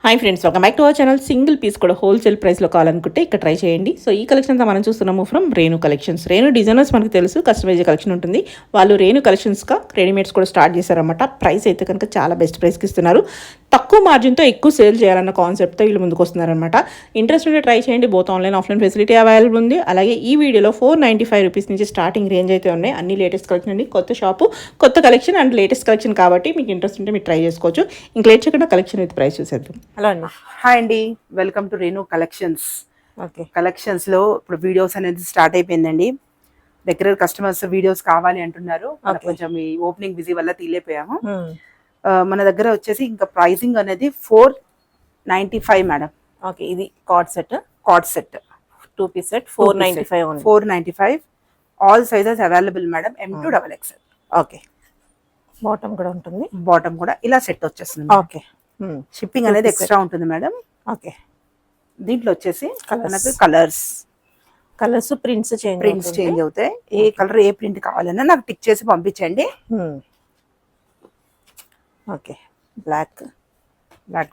Hi friends, welcome back to our channel. Single piece కూడా wholesale ప్రైస్లో కావాలనుకుంటే ఇక్కడ ట్రై చేయండి. సో ఈ కలెక్షన్ అంతా మనం చూస్తున్నాము from Renu collections. Renu designers మనకు తెలుసు, కస్టమైజ్ కలెక్షన్ ఉంటుంది. వాళ్ళు రేణు కలెక్షన్స్గా రెడీమేడ్స్ కూడా స్టార్ట్ చేశారన్నమాట. ప్రైస్ అయితే కనుక చాలా బెస్ట్ ప్రైస్కి ఇస్తున్నారు. తక్కువ మార్జిన్తో ఎక్కువ సేల్ చేయాలన్న కాన్సెప్ట్తో వీళ్ళు ముందుకు వస్తున్నారనమాట. ఇంట్రెస్ట్ ఉంటే ట్రై చేయండి. Both online offline facility available ఉంది. అలాగే ఈ వీడియోలో 495 రూపీస్ నుంచి స్టార్టింగ్ రేంజ్ అయితే ఉన్నాయి. అన్ని లేటెస్ట్ కలెక్షన్ అండి. కొత్త షాపు, కొత్త కలెక్షన్ అండ్ లేటెస్ట్ కలెక్షన్ కాబట్టి మీకు ఇంట్రెస్ట్ ఉంటే మీరు ట్రై చేసుకోవచ్చు. ఇంకా లేట్ చేయకుండా కలెక్షన్ విత్ ప్రైస్ చూసేద్దాం. హలో అండి. హాయ్ అండి, welcome to Renu collections. Okay, కలెక్షన్స్లో ఇప్పుడు వీడియోస్ అనేది స్టార్ట్ అయిపోయిందండి. రెగ్యులర్ కస్టమర్స్ వీడియోస్ కావాలి అంటున్నారు. కొంచెం ఈ ఓపెనింగ్ బిజీ వల్ల తీలేపోయాము. మన దగ్గర వచ్చేసి ఇంకా ప్రైసింగ్ అనేది 495 మేడం. ఓకే, ఇది co-ord set 2 piece set 495. 495 all sizes available madam. M2 XXL. Okay, bottom కూడా ఉంటుంది. బాటమ్ కూడా ఇలా సెట్ వచ్చేస్తుంది. ఓకే, షిప్పింగ్ అనేది ఎక్స్ట్రా ఉంటుంది మేడం. ఓకే, దీంట్లో వచ్చేసి మనకు కలర్స్ ప్రింట్స్ చేంజ్ అవుతాయి. ఏ కలర్ ఏ ప్రింట్ కావాలన్నా నాకు టిక్ చేసి పంపించండి. ఓకే, బ్లాక్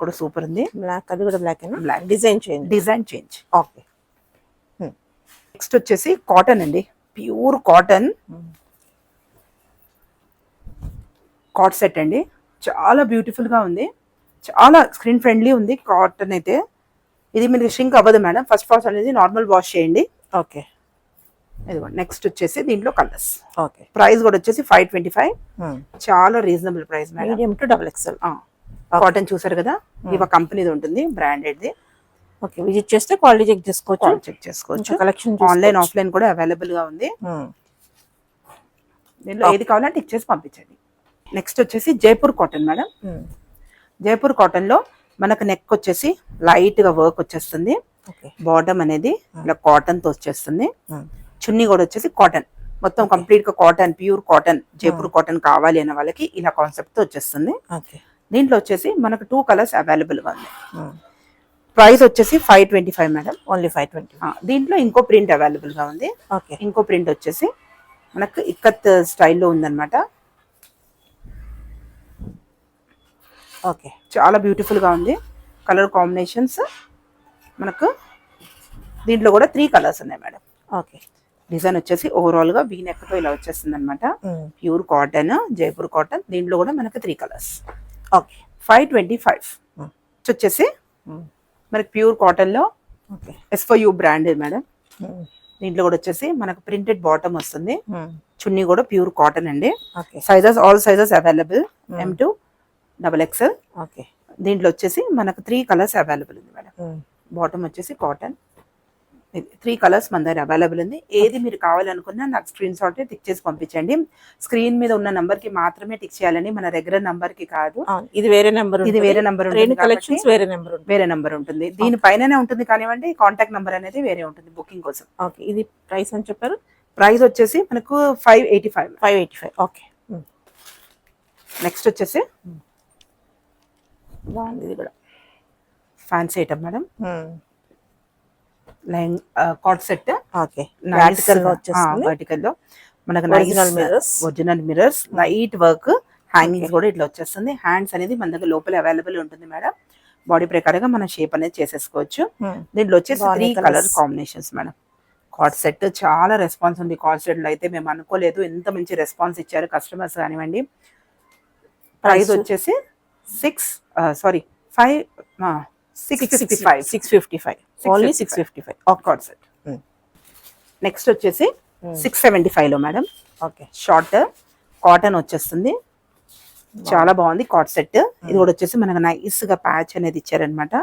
కూడా సూపర్ ఉంది. బ్లాక్ అది కూడా black design change. Okay, next వచ్చేసి కాటన్ అండి, ప్యూర్ కాటన్ కాట్ సెట్ అండి. చాలా బ్యూటిఫుల్ గా ఉంది, చాలా స్క్రీన్ ఫ్రెండ్లీ ఉంది. కాటన్ అయితే ఇది మీకు షింక్ అవ్వదు మేడం. ఫస్ట్ వాష్ అనేది నార్మల్ వాష్ చేయండి. ఓకే, ఇదిగో నెక్స్ట్ వచ్చేసి దీంట్లో కలర్స్. ఓకే, ప్రైస్ కూడా వచ్చేసి 525. చాలా reasonable price madam. Medium to XXL. Cotton చూసారు కదా, ఇవ కంపెనీది ఉంటుంది, బ్రాండెడ్ది. ఓకే, విజిట్ చేస్తే క్వాలిటీ చెక్ చేసుకోవచ్చు. కలెక్షన్ ఆన్లైన్ ఆఫ్లైన్ కూడా అవైలబుల్ గా ఉంది. దీంట్లో ఏది కావాలంటే టిక్ చేసి పంపించండి. నెక్స్ట్ వచ్చేసి Jaipur cotton madam. Jaipur cotton లో మనకు నెక్ వచ్చేసి లైట్ గా వర్క్ వచ్చేస్తుంది. బాటమ్ అనేది ఇలా కాటన్ తో వచ్చేస్తుంది. చున్నీ కూడా వచ్చేసి కాటన్, మొత్తం కంప్లీట్ గా cotton, pure cotton, Jaipur cotton కావాలి అనే వాళ్ళకి ఇలా కాన్సెప్ట్ తో వచ్చేస్తుంది. దీంట్లో వచ్చేసి మనకు 2 కలర్స్ అవైలబుల్ గా ఉంది. ప్రైస్ వచ్చేసి 525 మేడం. ఓన్లీ 520. దీంట్లో ఇంకో ప్రింట్ అవైలబుల్ గా ఉంది. ఇంకో ప్రింట్ వచ్చేసి మనకు ఇక్కత్ స్టైల్లో ఉందన్నమాట. ఓకే, చాలా బ్యూటిఫుల్ గా ఉంది. కలర్ కాంబినేషన్స్ మనకు దీంట్లో కూడా 3 కలర్స్ ఉన్నాయి మేడం. ఓకే, డిజైన్ వచ్చేసి ఓవరాల్ గా వీ నెక్ తో ఇలా వచ్చేస్తుంది అనమాట. Pure cotton, Jaipur cotton. దీంట్లో కూడా మనకు 3 కలర్స్. ఓకే, 525 వచ్చేసి మనకి ప్యూర్ కాటన్ లో SFU బ్రాండెడ్ మేడం. దీంట్లో కూడా వచ్చేసి మనకు ప్రింటెడ్ బాటమ్ వస్తుంది. చున్నీ కూడా ప్యూర్ కాటన్ అండి. Sizes all sizes available. M2 XXL. Okay, దీంట్లో వచ్చేసి మనకు 3 కలర్స్ అవైలబుల్ ఉంది మేడం. బాటమ్ వచ్చేసి కాటన్. 3 కలర్స్ మన దగ్గర అవైలబుల్ ఉంది. ఏది మీరు కావాలనుకున్నా నాకు స్క్రీన్ షాట్ టిక్ చేసి పంపించండి. స్క్రీన్ మీద ఉన్న నంబర్ కి మాత్రమే టిక్ చేయాలని, మన రెగ్యులర్ నంబర్ కి కాదు. ఇది వేరే నంబర్ వేరే నంబర్ ఉంటుంది. దీనిపైననే ఉంటుంది కానివ్వండి, కాంటాక్ట్ నంబర్ అనేది వేరే ఉంటుంది బుకింగ్ కోసం. ఓకే, ఇది ప్రైస్ అని చెప్పారు. ప్రైస్ వచ్చేసి మనకు 585. ఓకే, నెక్స్ట్ వచ్చేసి బాగుంది. ఇది కూడా fancy item madam. Card set. Okay, vertical లో మనకు original mirrors, light work, hangings కూడా ఇట్లా వచ్చేస్తుంది. హ్యాండ్స్ అనేది మన దగ్గర లోపల అవైలబుల్ ఉంటుంది మేడం. బాడీ ప్రకారంగా మనం షేప్ అనేది చేసేసుకోవచ్చు. దీంట్లో వచ్చేసి 3 colour combinations madam. Card set చాలా రెస్పాన్స్ ఉంది. కార్డ్ సెట్ లో అయితే మేము అనుకోలేదు ఎంత మంచి రెస్పాన్స్ ఇచ్చారు కస్టమర్స్ కానివ్వండి. ప్రైస్ వచ్చేసి 655. Only 655 card set. నెక్స్ట్ వచ్చేసి 675 లో మేడం. ఓకే, షార్ట్ కాటన్ వచ్చేస్తుంది. చాలా బాగుంది కార్డ్ సెట్. ఇది కూడా వచ్చేసి మనకు నైస్ గా ప్యాచ్ అనేది ఇచ్చారనమాట.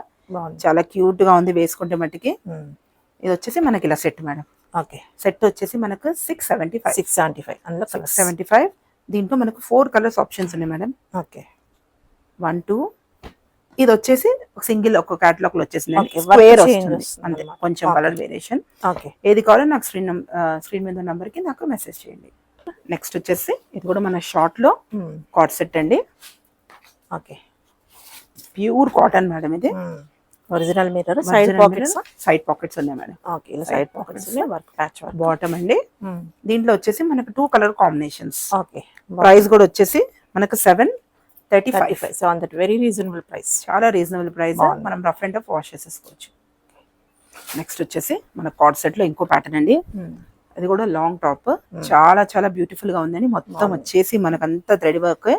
చాలా క్యూట్ గా ఉంది వేసుకుంటే మట్టికి. ఇది వచ్చేసి మనకి ఇలా సెట్ మేడం. ఓకే, సెట్ వచ్చేసి మనకు 675. 675. దీంట్లో మనకు 4 కలర్స్ ఆప్షన్స్ ఉన్నాయి మేడం. ఓకే, 1 2. ఇది వచ్చేసి సింగిల్ ఒక కేటలాగ్ లో వచ్చేసింది. అంతే, కొంచెం కలర్ వేరియేషన్. ఏది కావాలో నాకు స్క్రీన్ మీద నంబర్ కి నాకు మెసేజ్ చేయండి. నెక్స్ట్ వచ్చేసి ఇది కూడా మన షార్ట్ లో కార్డ్ సెట్ అండి. Okay, pure cotton madam. ఇది ఒరిజినల్ మిర్రర్, సైడ్ పాకెట్స్ ఉన్నాయి మేడం. ఓకే, సైడ్ పాకెట్స్ ఉన్నాయి, వర్క్ ప్యాచ్ వర్క్. బాటమ్ అండి. దీంట్లో వచ్చేసి మనకు 2 కలర్ కాంబినేషన్స్. ఓకే, ప్రైస్ కూడా వచ్చేసి మనకు 7 35. 35. So on that very reasonable price. చాలా రీజనబుల్ ప్రైస్, బాగుంది. మనం రఫ్ అండ్ టఫ్ వాష్ చేసేసుకోవచ్చు. నెక్స్ట్ వచ్చేసి మన కార్డ్ సెట్ లో ఇంకో ప్యాటర్న్ అండి. అది కూడా లాంగ్ టాప్, చాలా చాలా బ్యూటిఫుల్ గా ఉందండి. మొత్తం వచ్చేసి మనకంతా థ్రెడ్ వర్క్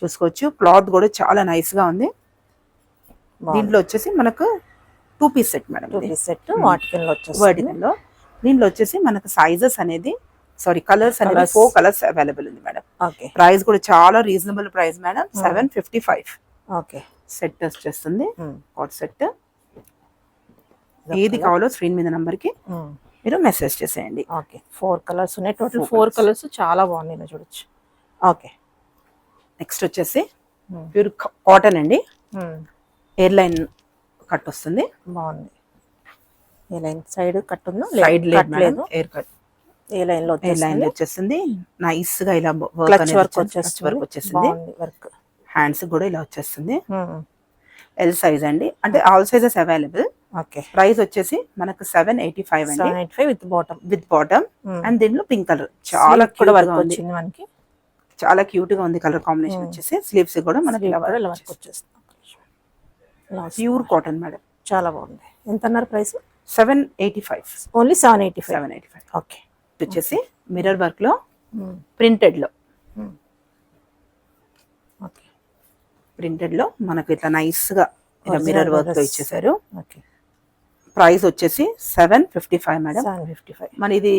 చూసుకోవచ్చు. క్లాత్ కూడా చాలా నైస్ గా ఉంది. దీంట్లో వచ్చేసి మనకు 2 piece set madam. 2 piece set vertical లో వచ్చేస్తుంది. వర్టికల్ లో దీంట్లో వచ్చేసి మనకు సైజెస్ అనేది కలర్స్ అనేది 4 కలర్స్ అవైలబుల్ ఉంది మేడం. ఓకే. ప్రైస్ కూడా చాలా reasonable price madam. 755 okay. Set వచ్చేస్తుంది. కార్డ్ సెట్ ఏది కావాలో స్క్రీన్ మీద నంబర్ కి మీరు మెసేజ్ చేసేయండి. ఓకే. 4 కలర్స్ ఉన్నాయి. టోటల్ 4 కలర్స్ చాలా బాగున్నాయి, ఇలా చూడొచ్చు. ఓకే. నెక్స్ట్ వచ్చేసి ప్యూర్ కాటన్ అండి. ఎయిర్ లైన్ కట్ వస్తుంది. బాగుంది. ఏ లైన్ సైడ్ కట్ ఉందో? సైడ్ లేదు, ఎయిర్ కట్. ఏ లైన్ లో ఎయిర్ లైన్ వచ్చేస్తుంది. నైస్ గా ఇలా క్లచ్ వర్క్ వచ్చేస్తుంది. వర్క్ హ్యాండ్స్ కూడా ఇలా వచ్చేస్తుంది. ఎల్ సైజ్ అండి, అంటే all sizes available. Okay. Price వచ్చేసి మనకు 785 అండి. 785 విత్ బాటమ్. అండ్ దీనిలో పింక్ కలర్ చాలా క్యూట్ గా ఉంది. వచ్చింది మనకి, చాలా క్యూట్ గా ఉంది కలర్ కాంబినేషన్ వచ్చేసి. స్లీవ్స్ కూడా మనకి ఇలా వర్క్ వచ్చేస్తుంది. ప్యూర్ కాటన్ మేడం, చాలా బాగుంది. ఎంత అన్నారు ప్రైస్? 785. ఓన్లీ 785. 785. ఓకే. వచ్చేసి మిర్రర్ వర్క్ లో ప్రింటెడ్ లో, ఓకే. ప్రింటెడ్ లో మనకు ఇట్లా నైస్ గా ఇలా మిర్రర్ వర్క్ తో ఇచ్చేసారు. ఓకే. ప్రైస్ వచ్చేసి 755 మేడం. 755. మన ఇది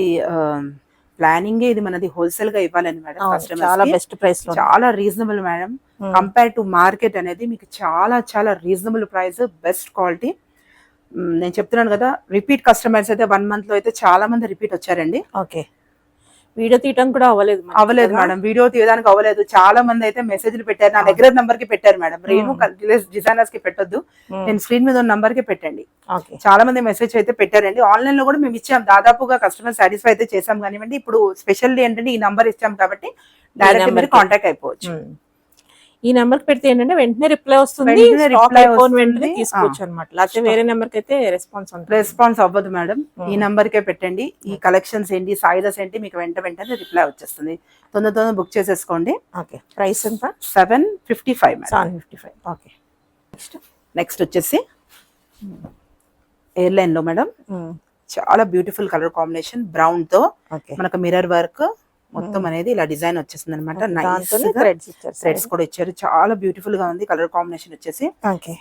ప్లానింగ్, ఇది మనది హోల్సేల్ గా ఇవ్వాలని మేడం చాలా కస్టమర్స్. బెస్ట్ ప్రైస్ లో, చాలా reasonable madam. Compare to market అనేది మీకు చాలా చాలా రీజనబుల్ ప్రైస్, బెస్ట్ క్వాలిటీ. నేను చెప్తున్నాను కదా, రిపీట్ కస్టమర్స్ అయితే 1 month లో అయితే చాలా మంది రిపీట్ వచ్చారండి. ఓకే. వీడియో తీయడం కూడా అవ్వలేదు మేడం, వీడియో తీయడానికి అవ్వలేదు. చాలా మంది అయితే మెసేజ్లు పెట్టారు, నా దగ్గర నంబర్ కి పెట్టారు మేడం. రేణు డిజైనర్స్ కి పెట్టొద్దు, నేను స్క్రీన్ మీద ఉన్న నంబర్ కి పెట్టండి. చాలా మంది మెసేజ్ అయితే పెట్టారండి. ఆన్లైన్ లో కూడా మేము ఇచ్చాం, దాదాపుగా కస్టమర్ సాటిస్ఫై అయితే చేసాం కానివ్వండి. ఇప్పుడు స్పెషల్లీ ఏంటంటే ఈ నంబర్ ఇచ్చాం కాబట్టి డైరెక్ట్ మీరు కాంటాక్ట్ అయిపోవచ్చు. ఈ నెంబర్ కి పెడితే ఏంటంటే వెంటనే రిప్లై వస్తుంది, వెంటనే తీసుకోవచ్చు అనమాట. లేకపోతే వేరే నెంబర్ కి అయితే రెస్పాన్స్ అవ్వదు మేడం. ఈ నంబర్ కే పెట్టండి. ఈ కలెక్షన్స్ ఏంటి, సైజెస్ ఏంటి, మీకు వెంటనే రిప్లై వచ్చేస్తుంది. తొందర బుక్ చేసేసుకోండి. ఓకే. ప్రైస్ ఎంత? 755 మేడం. 755. ఓకే. నెక్స్ట్ వచ్చేసి ఎయిర్ లైన్ లో మేడం, చాలా బ్యూటిఫుల్ కలర్ కాంబినేషన్ బ్రౌన్ తో మనకు మిర్రర్ వర్క్ మొత్తం అనేది ఇలా డిజైన్ వచ్చేసింది అనమాట. థ్రెడ్స్ కూడా ఇచ్చారు, చాలా బ్యూటిఫుల్ గా ఉంది కలర్ కాంబినేషన్ వచ్చేసి.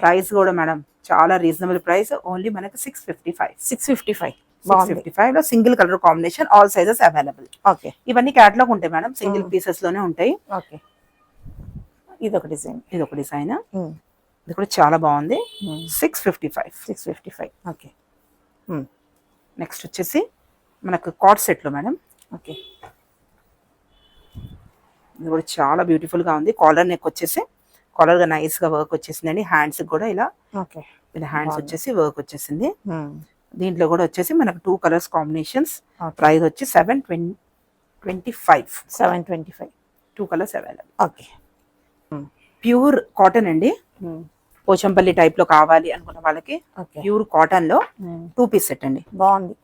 ప్రైస్ కూడా మేడం చాలా రీజనబుల్ ప్రైస్, ఓన్లీ మనకి 655. 655 లో single colour combination, all sizes available. Okay. ఇవన్నీ క్యాటలాగ్ ఉంటాయి మేడం, సింగిల్ పీసెస్ లోనే ఉంటాయి. ఓకే. ఇదొక డిజైన్, ఇది కూడా చాలా బాగుంది. 655. ఓకే. నెక్స్ట్ వచ్చేసి మనకు కార్డ్ సెట్ లో మేడం. ఓకే. ఇది కూడా చాలా బ్యూటిఫుల్ గా ఉంది. కాలర్ నెక్ వచ్చేసి కాలర్ గా నైస్ గా వర్క్ వచ్చేసిందండి. హ్యాండ్స్ కూడా ఇలా హ్యాండ్స్ వచ్చేసి వర్క్ వచ్చేసింది. దీంట్లో కూడా వచ్చేసి మనకు 2 కలర్స్ కాంబినేషన్స్. ప్రైస్ వచ్చి 725. 2 colours available. Okay. Pure cotton అండి, పోచంపల్లి టైప్ లో కావాలి అనుకున్న వాళ్ళకి ప్యూర్ కాటన్ లో 2 పీస్ సెట్ అండి. బాగుంది,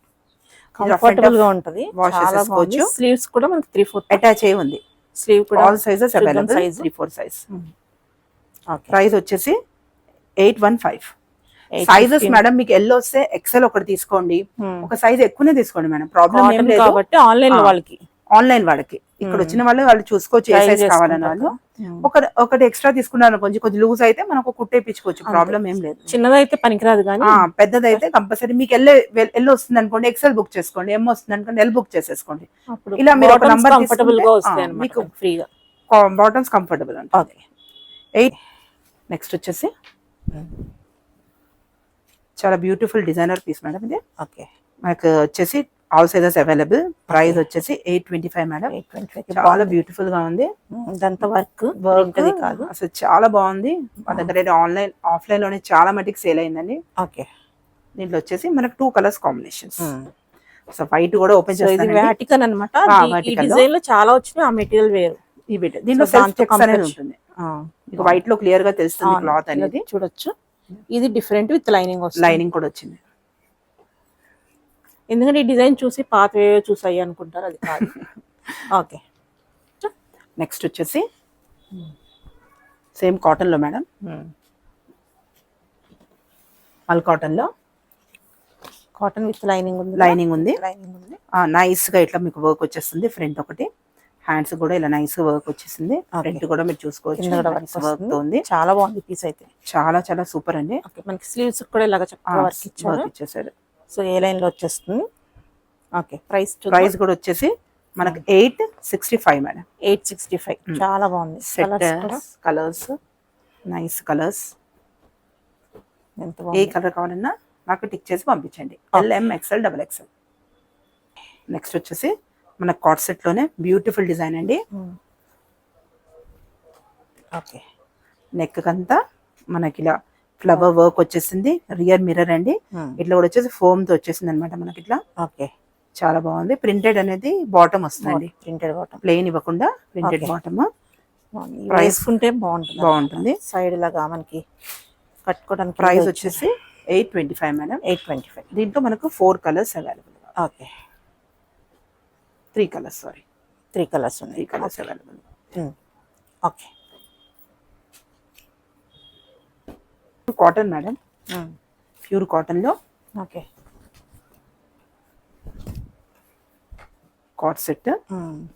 కంఫర్టబుల్ గా ఉంటది. వాష్ చేసుకోవచ్చు. స్లీవ్స్ కూడా మనకి 3/4 అటాచ్ అయి ఉంది. స్లీవ్ కూడా all sizes available, 3/4 size. Price వచ్చేసి 815. సైజెస్ మేడం మీకు ఎల్లో వస్తే ఎక్సెల్ ఒకటి తీసుకోండి, ఒక సైజ్ ఎక్కువనే తీసుకోండి మేడం, ప్రాబ్లం ఏం లేదు. కాబట్టి ఆన్లైన్ వాళ్ళకి ఇక్కడ వచ్చిన వాళ్ళు చూసుకోవచ్చు ఏ సైజ్ కావాలని. వాళ్ళు ఒకటి ఎక్స్ట్రా తీసుకున్నారు, కొంచెం లూజ్ అయితే మనకు కుట్టేపించుకోవచ్చు, ప్రాబ్లం ఏం లేదు. చిన్నదైతే పనికిరాదు కానీ పెద్దదైతే కంపల్సరీ. మీకు ఎల్లో వస్తుంది అనుకోండి, ఎక్సెల్ బుక్ చేసుకోండి. ఎం వస్తుంది అనుకోండి, ఎల్ బుక్ చేసేసుకోండి. ఇలా మీరు ఒక నంబర్ మీకు ఫ్రీగా బాటమ్స్ కంఫర్టబుల్ అంటే. 8. నెక్స్ట్ వచ్చేసి చాలా బ్యూటిఫుల్ డిజైనర్ పీస్ మేడం ఇది. ఓకే. మనకు వచ్చేసి ఆల్ సైజెస్ అవైలబుల్. ప్రైస్ వచ్చేసి 825 మేడం. చాలా బ్యూటిఫుల్ గా ఉంది. ఇదంతా వర్క్ కాదు, అసలు చాలా బాగుంది. మా దగ్గర ఆన్లైన్ ఆఫ్లైన్ లోనే చాలా మటుకు సేల్ అయిందండి. ఓకే. దీంట్లో వచ్చేసి మనకు 2 కలర్స్ కాంబినేషన్స్. సో వైట్ కూడా ఓపెన్ చేస్తాను. వాటికన్ అన్నమాట. ఈ డిజైన్ లో చాలా వచ్చినాయి. ఆ మెటీరియల్ వేరు. దీంట్లో సెల్ఫ్ చెక్స్ అనేది ఉంటుంది. మీకు వైట్ లో క్లియర్ గా తెలుస్తుంది క్లాత్ అనేది. చూడొచ్చు, ఇది డిఫరెంట్ విత్ లైనింగ్ వస్తుంది. లైనింగ్ కూడా వచ్చింది. ఎందుకంటే ఈ డిజైన్ చూసి పాతవే చూసాయి అనుకుంటారు, అది కాదు. ఓకే. నెక్స్ట్ వచ్చేసి సేమ్ కాటన్ లో మేడం, మల్ కాటన్ లో కాటన్ విత్ లైనింగ్ ఉంది. లైనింగ్ ఉంది. లైనింగ్ ఉంది. నైస్ గా ఇట్లా మీకు వర్క్ వచ్చేస్తుంది. ఫ్రంట్ ఒకటి, హ్యాండ్స్ కూడా ఇలా నైస్ గా వర్క్ వచ్చేసింది. ఫ్రంట్ కూడా మీరు చూసుకోవచ్చు, కింద కూడా nice work తో ఉంది. చాలా బాగుంది పీస్ అయితే. చాలా చాలా సూపర్ అండి. ఓకే, మనకి స్లీవ్స్ కూడా ఇలాగ చక్కగా వర్క్ ఇచ్చారు. వర్క్ ఇచ్చేసారు. సో ఏ లైన్ లో వచ్చేస్తుంది. ఓకే, ప్రైస్ ప్రైస్ కూడా వచ్చేసి మనకు 865 మేడం. 865. చాలా బాగుంది. Colours nice colours. ఎంత ఏ బాగుంది. కలర్ కావాలన్నా నాకు టిక్ చేసి పంపించండి. LM XL XXL. నెక్స్ట్ వచ్చేసి మన కాట్ సెట్ లోనే బ్యూటిఫుల్ డిజైన్ అండి. ఓకే, నెక్ కంతా మనకి ఇలా ఫ్లవర్ వర్క్ వచ్చేసింది. రియర్ మిర్రర్ అండి. ఇట్లా కూడా వచ్చేసి ఫోమ్ తో వచ్చేసింది అనమాట మనకి ఇట్లా. ఓకే, చాలా బాగుంది. ప్రింటెడ్ అనేది బాటమ్ వస్తుందండి, ప్రింటెడ్ బాటమ్, ప్లెయిన్ ఇవ్వకుండా ప్రింటెడ్ బాటమ్. వేసుకుంటే బాగుంటుంది. సైడ్ లాగా మనకి కట్టుకోవడానికి. ప్రైస్ వచ్చేసి 825 మేడం. 825. దీంట్లో మనకు 4 colours available. Okay, 3 colours, sorry 3 colours ఉన్నాయి. 3 colours available. Okay, cotton madam, pure cotton లో ఓకే, కాట్ సెట్.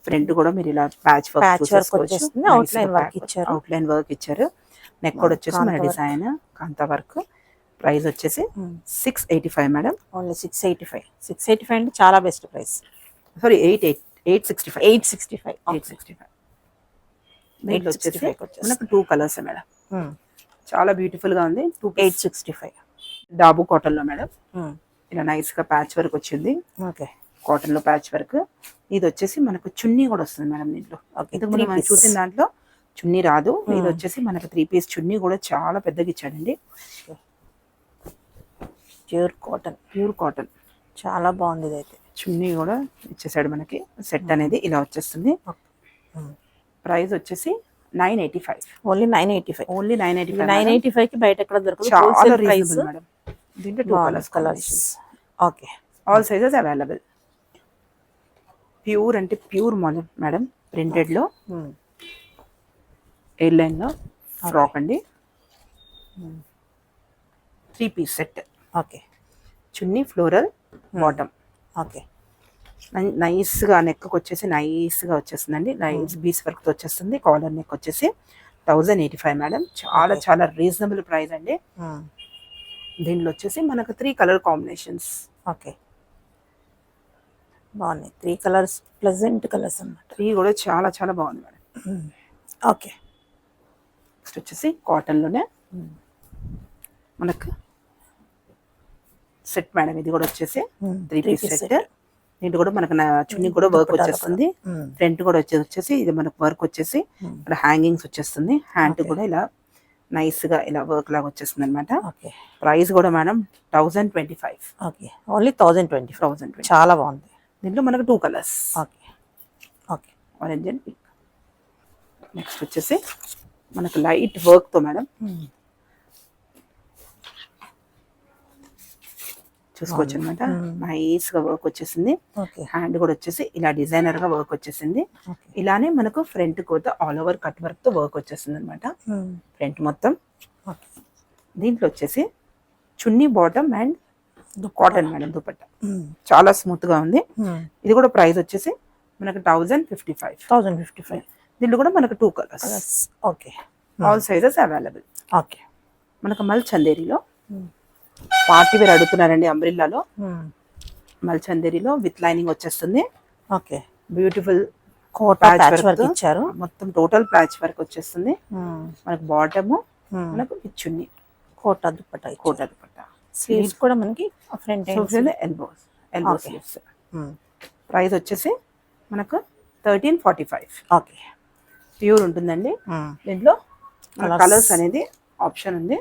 ఫ్రంట్ కూడా మీరు ఇలా ప్యాచ్ వర్క్ వచ్చేస్తుంది. అవుట్లైన్ వర్క్ ఇచ్చారు. అవుట్లైన్ వర్క్ ఇచ్చారు. నెక్ కూడా వచ్చేసి మన డిజైన్ కాంతా వర్క్. ప్రైస్ వచ్చేసి 685 మేడం. ఓన్లీ 685. 685 అంటే చాలా బెస్ట్ ప్రైస్. సారీ 865. 865. 865. దీంట్లో వచ్చేసి మనకు 2 కలర్స్ మేడం. చాలా బ్యూటిఫుల్ గా ఉంది. 865. డాబు కాటన్ లో మేడం, ఇలా నైస్ గా ప్యాచ్ వర్క్ వచ్చింది. ఓకే, కాటన్ లో ప్యాచ్ వర్క్. ఇది వచ్చేసి మనకు చున్నీ కూడా వస్తుంది మేడం దీంట్లో. ఇంతకు ముందు మనం చూసిన దాంట్లో చున్నీ రాదు. ఇది వచ్చేసి మనకు 3 పీస్ చున్నీ కూడా చాలా పెద్దగా ఇచ్చాడండి. ప్యూర్ కాటన్, ప్యూర్ కాటన్ చాలా బాగుంది. ఇదైతే చున్నీ కూడా ఇచ్చేసాడు మనకి. సెట్ అనేది ఇలా వచ్చేస్తుంది. ప్రైస్ వచ్చేసి 985. ఓన్లీ 985. ఓన్లీ 985. 985 కి బయట ఎక్కడ దొరకదు. చాలా రీజనబుల్ మేడం. దీంట్లో 2 colours. Okay, all sizes available. Pure అంటే ప్యూర్ మేడం. ప్రింటెడ్ లో ఎయిర్ లైన్ లో ఫ్రాక్ అండి. 3 పీస్ సెట్. ఓకే, చున్నీ ఫ్లోరల్ బాటమ్. ఓకే, నైస్ గా నెక్ వచ్చేసి నైస్ గా వచ్చేస్తుందండి. నైస్ బీస్ వర్క్ తో వచ్చేస్తుంది. కాలర్ నెక్ వచ్చేసి 1085 మేడం. చాలా చాలా రీజనబుల్ ప్రైస్ అండి. దీనిలో వచ్చేసి మనకు 3 కలర్ కాంబినేషన్స్. ఓకే, బాగున్నాయి. 3 కలర్స్, ప్లెజెంట్ కలర్స్ అన్నమాట. 3 కూడా చాలా చాలా బాగుంది మేడం. ఓకే, నెక్స్ట్ వచ్చేసి కాటన్ లోనే మనకు సెట్ మేడం. ఇది కూడా వచ్చేసి 3 పీస్ సెట్. దీంట్లో కూడా మనకు చున్నీ కూడా వర్క్ వచ్చేస్తుంది. ఫ్రంట్ కూడా వచ్చేసి ఇది మనకు వర్క్ వచ్చేసి ఇక్కడ హ్యాంగింగ్స్ వచ్చేస్తుంది. హ్యాండ్ కూడా ఇలా నైస్ గా ఇలా వర్క్ లాగా వచ్చేస్తుంది అనమాట. ప్రైస్ కూడా మేడం 1025. Okay, only 1020. చాలా బాగుంది. దీంట్లో మనకు 2 colours. Okay, okay, orange and pink. Next వచ్చేసి మనకు లైట్ వర్క్ తో మేడం చూసుకోవచ్చు అనమాట. నైస్ గా వర్క్ వచ్చేసింది. హ్యాండ్ కూడా వచ్చేసి ఇలా డిజైనర్ గా వర్క్ వచ్చేసింది. ఇలానే మనకు ఫ్రంట్ కూడా ఆల్ ఓవర్ కట్ వర్క్ తో వర్క్ వచ్చేసింది అనమాట. ఫ్రంట్ మొత్తం. దీంట్లో వచ్చేసి చున్నీ బాటమ్ అండ్ కాటన్ మేడం దుపట్టా. చాలా స్మూత్ గా ఉంది. ఇది కూడా ప్రైస్ వచ్చేసి మనకు 1055. దీంట్లో కూడా మనకు 2 colours. Okay, all sizes available. Okay, మనకు మల్ చందేరిలో పార్టీ వేర్ అడుగుతున్నారండి. అంబ్రిల్లాలో మల్ చందేరిలో విత్ లైనింగ్ వచ్చేస్తుంది. ఓకే, బ్యూటిఫుల్ ప్యాచ్ వర్క్ ఇచ్చారు. మొత్తం టోటల్ ప్యాచ్ వర్క్ వచ్చేస్తుంది. మనకు బాటమ్ మనకు చున్నీ కోటా దుపట్టా. స్లీవ్స్ కూడా మనకి ఫ్రంట్ ఎల్బో స్లీవ్స్. ప్రైస్ వచ్చేసి మనకు 1345. ఓకే, ప్యూర్ ఉంటుందండి. దీంట్లో కలర్స్ అనేది ఆప్షన్ ఉంది.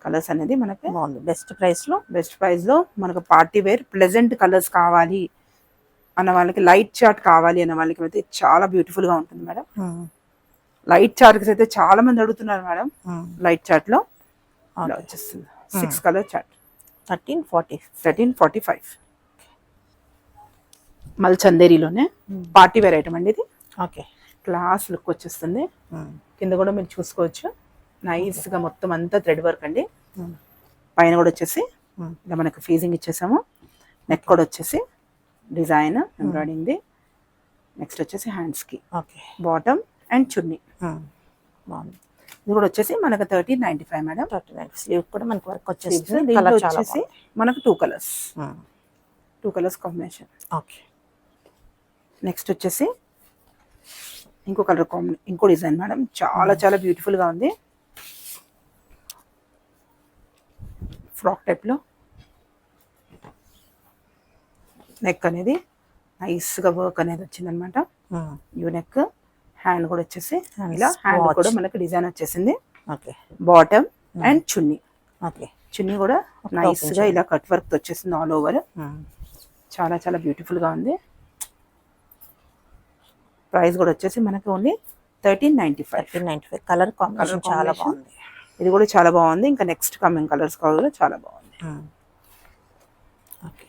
కలర్స్ అనేది మనకి బాగుంది. బెస్ట్ ప్రైస్ లో మనకు పార్టీ వేర్ ప్లెజెంట్ కలర్స్ కావాలి అన్న వాళ్ళకి, లైట్ చార్ట్ కావాలి అన్న వాళ్ళకి అయితే చాలా బ్యూటిఫుల్ గా ఉంటుంది మేడం. లైట్ చార్ట్ అయితే చాలా మంది అడుగుతున్నారు మేడం. లైట్ చార్ట్ లో వచ్చేస్తుంది 6 కలర్ చార్ట్. 1345. మల్ చందేరిలోనే పార్టీ వేర్ ఐటమ్ అండి ఇది. ఓకే, క్లాస్ లుక్ వచ్చేస్తుంది. కింద కూడా మీరు చూసుకోవచ్చు నైస్ గా మొత్తం అంతా థ్రెడ్ వర్క్ అండి. పైన కూడా వచ్చేసి ఇలా మనకు ఫీజింగ్ ఇచ్చేసాము. నెక్ కూడా వచ్చేసి డిజైన్ ఎంబ్రాయిడింగ్ ది. నెక్స్ట్ వచ్చేసి హ్యాండ్స్ కి ఓకే బాటమ్ అండ్ చున్నీ. బాగుంది. ఇది కూడా వచ్చేసి మనకు 1395 మేడం. 39 స్లీవ్ కూడా మనకి వర్క్ Sleeves. వచ్చేసి దీంట్లో వచ్చేసి మనకు two colours combination. Okay next వచ్చేసి ఇంకో కలర్ ఇంకో డిజైన్ మేడం. చాలా చాలా బ్యూటిఫుల్ గా ఉంది. ఫ్రాక్ టైప్ లో నెక్ అనేది నైస్ గా వర్క్ అనేది వచ్చిందనమాట. U neck. హ్యాండ్ కూడా వచ్చేసి ఇలా హ్యాండ్ కూడా మనకు డిజైన్ వచ్చేసింది. ఓకే బాటమ్ అండ్ చున్నీ. ఓకే చున్నీ కూడా నైస్ గా ఇలా కట్ వర్క్ వచ్చేసింది ఆల్ ఓవర్. చాలా చాలా బ్యూటిఫుల్ గా ఉంది. ప్రైస్ కూడా వచ్చేసి మనకి ఓన్లీ 1395. కలర్ కాంబినేషన్ చాలా బాగుంది. ఇది కూడా చాలా బాగుంది. ఇంకా నెక్స్ట్ కమింగ్ కలర్స్ కూడా చాలా బాగుంది. ఓకే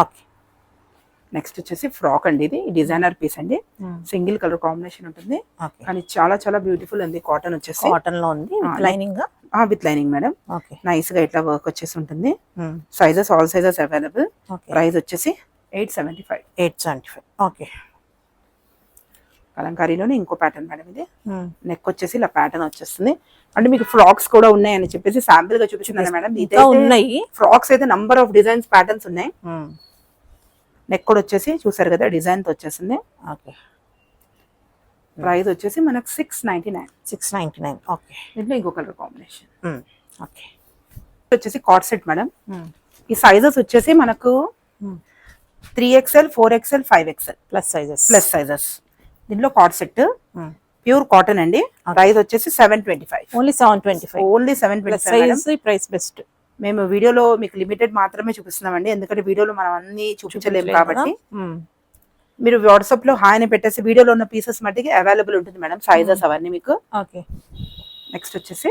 ఓకే నెక్స్ట్ వచ్చేసి ఫ్రాక్ అండి. ఇది డిజైనర్ పీస్ అండి. సింగిల్ కలర్ కాంబినేషన్ ఉంటుంది ఓకే కానీ చాలా చాలా బ్యూటిఫుల్ ఉంది. కాటన్ వచ్చేసి కాటన్ లో ఉంది lining with lining madam. Okay nice గా ఇట్లా వర్క్ వచ్చేసి ఉంటుంది. Sizes all sizes available. Okay price వచ్చేసి 875. 875. ఓకే కలంకారీలోనే ఇంకో ప్యాటర్న్ మేడం. ఇది నెక్ వచ్చేసి ఇలా ప్యాటర్న్ వచ్చేస్తుంది. అంటే మీకు ఫ్రాక్స్ కూడా ఉన్నాయని చెప్పేసి శాంపిల్ గా చూపించింది మేడం. ఇంకా ఉన్నాయి ఫ్రాక్స్ అయితే నంబర్ ఆఫ్ డిజైన్స్ ప్యాటర్న్స్ ఉన్నాయి. నెక్ కూడా వచ్చేసి చూసారు కదా డిజైన్ తో వచ్చేసింది. ఓకే ప్రైస్ వచ్చేసి మనకు 699. 699. ఓకే దీంట్లో ఇంకో కలర్ కాంబినేషన్. ఓకే వచ్చేసి కార్డ్ సెట్ మేడం. ఈ సైజెస్ వచ్చేసి మనకు 3XL 4XL 5XL plus sizes. దీంట్లో కార్డ్ సెట్ ప్యూర్ కాటన్ అండి. ప్రైస్ వచ్చేసి 725. Only 725. Only 725. Size price best. మేము వీడియోలో మీకు లిమిటెడ్ మాత్రమే చూపిస్తున్నామండి. ఎందుకంటే వీడియోలో మనం అన్ని చూపించలేము కాబట్టి మీరు వాట్సాప్ లో హాయ్ అని పెట్టేసి వీడియోలో ఉన్న పీసెస్ మట్టికి అవైలబుల్ ఉంటుంది మేడం. సైజెస్ అవన్నీ మీకు. ఓకే నెక్స్ట్ వచ్చేసి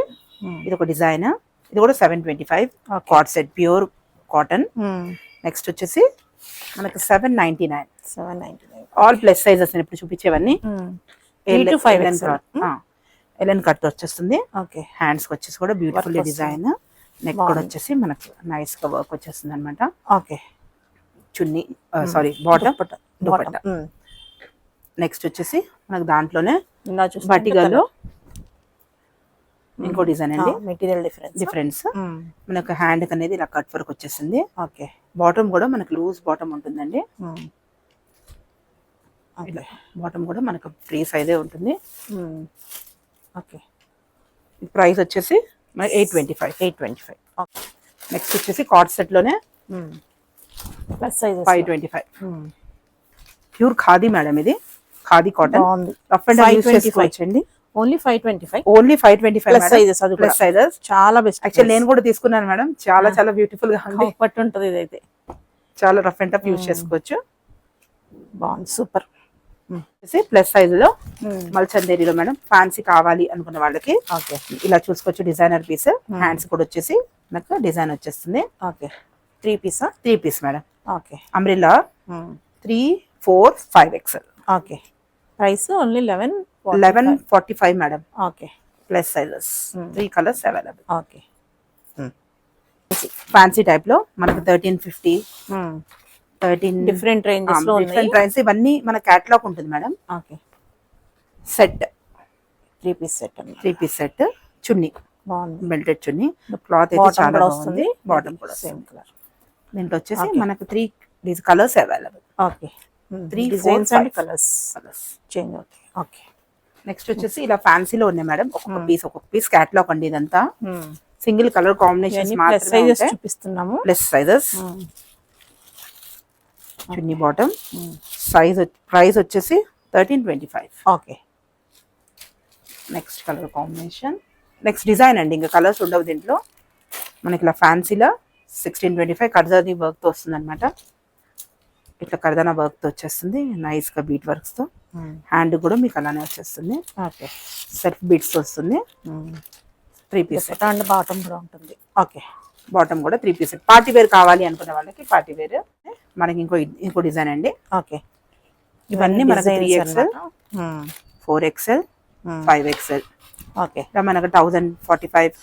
ఇది ఒక డిజైన్. ఇది కూడా 725. Card set pure cotton. Next వచ్చేసి మనకు 799. 799. ఆల్ ప్లస్ సైజెస్ ఇప్పుడు చూపించేవన్నీ. 3 to 5 ఎలెన్ కట్ వచ్చేస్తుంది. ఓకే హ్యాండ్స్ వచ్చేసి కూడా బ్యూటిఫుల్ డిజైన్. నెక్ కూడా వచ్చేసి మనకు నైస్ గా వర్క్ వచ్చేస్తుంది అనమాట. ఓకే చున్నీ సారీ బాటమ్ దుపట్టా. నెక్స్ట్ వచ్చేసి మనకు దాంట్లోనే బటిగాలో ఇంకో డిజైన్ అండి. మెటీరియల్ డిఫరెన్స్ మనకు హ్యాండ్ అనేది ఇలా కట్ వర్క్ వచ్చేసింది. ఓకే బాటమ్ కూడా మనకు లూజ్ బాటమ్ ఉంటుందండి. బాటమ్ కూడా మనకు ఫ్రీ సైజే ఉంటుంది. ఓకే ప్రైస్ వచ్చేసి మనకి 825. 825. ఓకే నెక్స్ట్ వచ్చేసి కార్డ్ సెట్ లోనే plus sizes 525. Pure khadi madam. ఇది ఖాదీ కాటన్. బాగుంది. రఫ్ అండ్ యూస్ చేసుకోవచ్చండి. ఓన్లీ 525. Only 525 plus sizes. అది ప్లస్ సైజెస్ చాలా బెస్ట్. యాక్చువల్లీ నేను కూడా తీసుకున్నాను మేడం. చాలా చాలా బ్యూటిఫుల్ గా ఉంది. పట్టు ఉంటుంది ఇదైతే. చాలా రఫ్ అండ్ టఫ్ యూస్ చేసుకోవచ్చు. బాగుంది సూపర్. ప్లస్ సైజ్ లో మల్చందేరిలో మేడం. ఫ్యాన్సీ కావాలి అనుకున్న వాళ్ళకి ఓకే ఇలా చూసుకోవచ్చు. Designer piece. హ్యాండ్స్ కూడా వచ్చేసి నాకు డిజైన్ వచ్చేస్తుంది. ఓకే 3 పీసా? 3 piece madam. Okay umbrella 3, 4, 5XL. Okay price only 1145 madam. Okay plus sizes 3 colours available. Okay fancy type లో మనకు 1350, 13 డిఫరెంట్ రేంజెస్ లో ఉన్నాయి. Different price. ఇవన్నీ మన కేటలాగ్ ఉంటుంది madam. Okay set 3 piece set అన్నమాట. 3 పీస్ సెట్. చున్నీ బాగుంది. బెల్టెడ్ చున్నీ. క్లాత్ అయితే చాలా వస్తుంది. బాటమ్ కూడా సేమ్ కలర్. దీంట్లో వచ్చేసి మనకు 3 colours available. Okay 3 designs and colours colours change అవుతాయి. ఓకే నెక్స్ట్ వచ్చేసి ఇలా ఫ్యాన్సీలో ఉన్నాయి మేడం. ఒక్కొక్క పీస్ కేటలాగ్ అండి. ఇదంతా single colour combinations plus sizes చూపిస్తున్నాము. Plus sizes. చున్నీ బాటమ్. ప్రైస్ వచ్చేసి 1325. Okay next colour combination. Next design అండి. ఇంకా కలర్స్ ఉండవు దీంట్లో. మనకి ఇలా ఫ్యాన్సీలో 1625 కర్దానీ వర్క్ తో వస్తుంది అనమాట. ఇట్లా కర్దానా వర్క్ తో వచ్చేస్తుంది. నైస్ గా బీట్ వర్క్స్ తో. హ్యాండ్ కూడా మీకు అలానే వచ్చేస్తుంది. ఓకే సెల్ఫ్ బీట్స్ వస్తుంది. 3 పీస్ అండ్ బాటమ్ కూడా ఉంటుంది. ఓకే బాటమ్ కూడా 3 పీస్. పార్టీ వేర్ కావాలి అనుకున్న వాళ్ళకి పార్టీ వేర్. మనకి ఇంకో డిజైన్ అండి. ఓకే ఇవన్నీ మనకి 3XL, 4XL, Hmm. 5XL. Okay ఇలా మనకు 1045,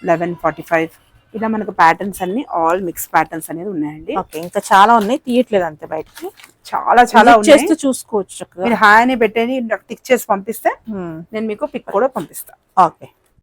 1145 ఇలా మనకు ప్యాటర్న్స్ అన్ని ఆల్ మిక్స్ ప్యాటర్న్స్ అనేది ఉన్నాయండి. ఓకే ఇంకా చాలా ఉన్నాయి, తీయట్లేదు అంతే బయటకి. చాలా ఉన్నాయి. చేస్తూ చూసుకోవచ్చు చక్కగా. మీరు హాయ్ అని పెట్టేది టిక్ చేసి పంపిస్తే Hmm. నేను మీకు పిక్ కూడా పంపిస్తాను. ఓకే